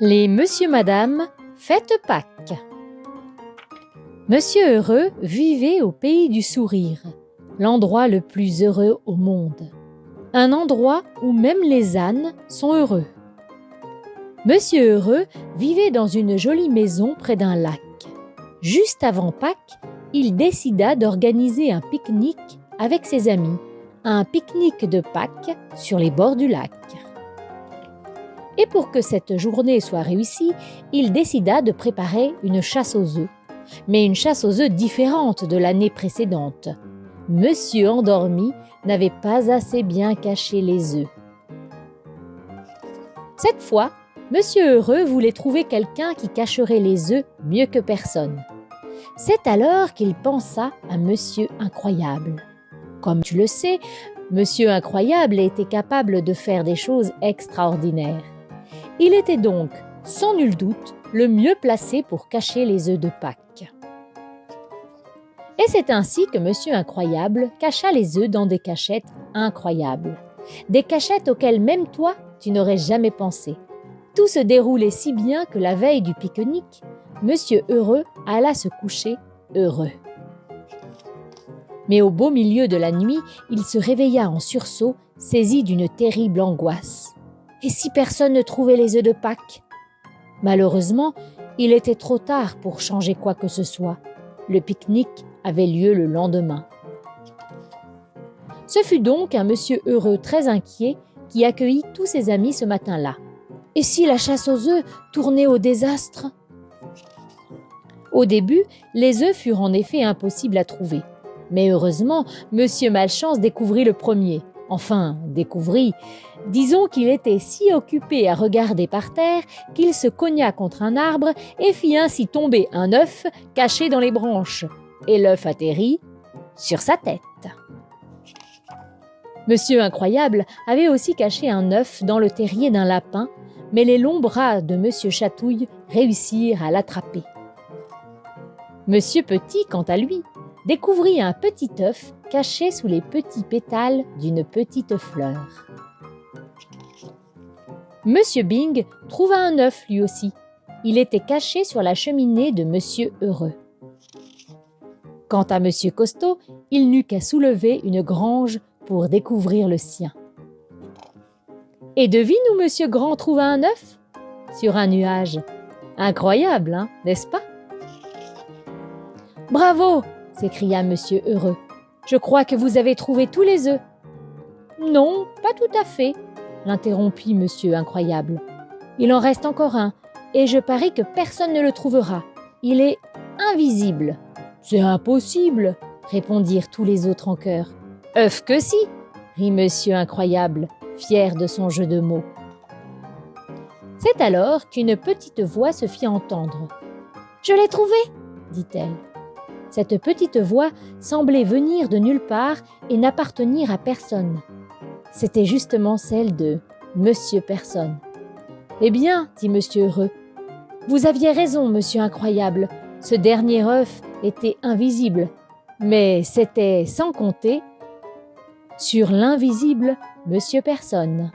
Les Monsieur Madame fête Pâques. Monsieur Heureux vivait au pays du sourire, l'endroit le plus heureux au monde. Un endroit où même les ânes sont heureux. Monsieur Heureux vivait dans une jolie maison près d'un lac. Juste avant Pâques, il décida d'organiser un pique-nique avec ses amis, un pique-nique de Pâques sur les bords du lac. Et pour que cette journée soit réussie, il décida de préparer une chasse aux œufs, mais une chasse aux œufs différente de l'année précédente. Monsieur Endormi n'avait pas assez bien caché les œufs. Cette fois, Monsieur Heureux voulait trouver quelqu'un qui cacherait les œufs mieux que personne. C'est alors qu'il pensa à Monsieur Incroyable. Comme tu le sais, Monsieur Incroyable était capable de faire des choses extraordinaires. Il était donc, sans nul doute, le mieux placé pour cacher les œufs de Pâques. Et c'est ainsi que Monsieur Incroyable cacha les œufs dans des cachettes incroyables. Des cachettes auxquelles même toi, tu n'aurais jamais pensé. Tout se déroulait si bien que la veille du pique-nique, Monsieur Heureux alla se coucher heureux. Mais au beau milieu de la nuit, il se réveilla en sursaut, saisi d'une terrible angoisse. Et si personne ne trouvait les œufs de Pâques? Malheureusement, il était trop tard pour changer quoi que ce soit. Le pique-nique avait lieu le lendemain. Ce fut donc un Monsieur Heureux très inquiet qui accueillit tous ses amis ce matin-là. Et si la chasse aux œufs tournait au désastre? Au début, les œufs furent en effet impossibles à trouver. Mais heureusement, Monsieur Malchance découvrit le premier. Enfin, découvrit. Disons qu'il était si occupé à regarder par terre qu'il se cogna contre un arbre et fit ainsi tomber un œuf caché dans les branches. Et l'œuf atterrit sur sa tête. Monsieur Incroyable avait aussi caché un œuf dans le terrier d'un lapin, mais les longs bras de Monsieur Chatouille réussirent à l'attraper. Monsieur Petit, quant à lui, découvrit un petit œuf caché sous les petits pétales d'une petite fleur. Monsieur Bing trouva un œuf lui aussi. Il était caché sur la cheminée de Monsieur Heureux. Quant à Monsieur Costaud, il n'eut qu'à soulever une grange pour découvrir le sien. Et devine où Monsieur Grand trouva un œuf? Sur un nuage. Incroyable, hein, n'est-ce pas? Bravo! S'écria Monsieur Heureux. Je crois que vous avez trouvé tous les œufs. Non, pas tout à fait, l'interrompit Monsieur Incroyable. Il en reste encore un, et je parie que personne ne le trouvera. Il est invisible. C'est impossible, répondirent tous les autres en chœur. Œuf que si, rit Monsieur Incroyable, fier de son jeu de mots. C'est alors qu'une petite voix se fit entendre. Je l'ai trouvé, dit-elle. Cette petite voix semblait venir de nulle part et n'appartenir à personne. C'était justement celle de Monsieur Personne. Eh bien, dit Monsieur Heureux, vous aviez raison, Monsieur Incroyable, ce dernier œuf était invisible, mais c'était sans compter sur l'invisible Monsieur Personne.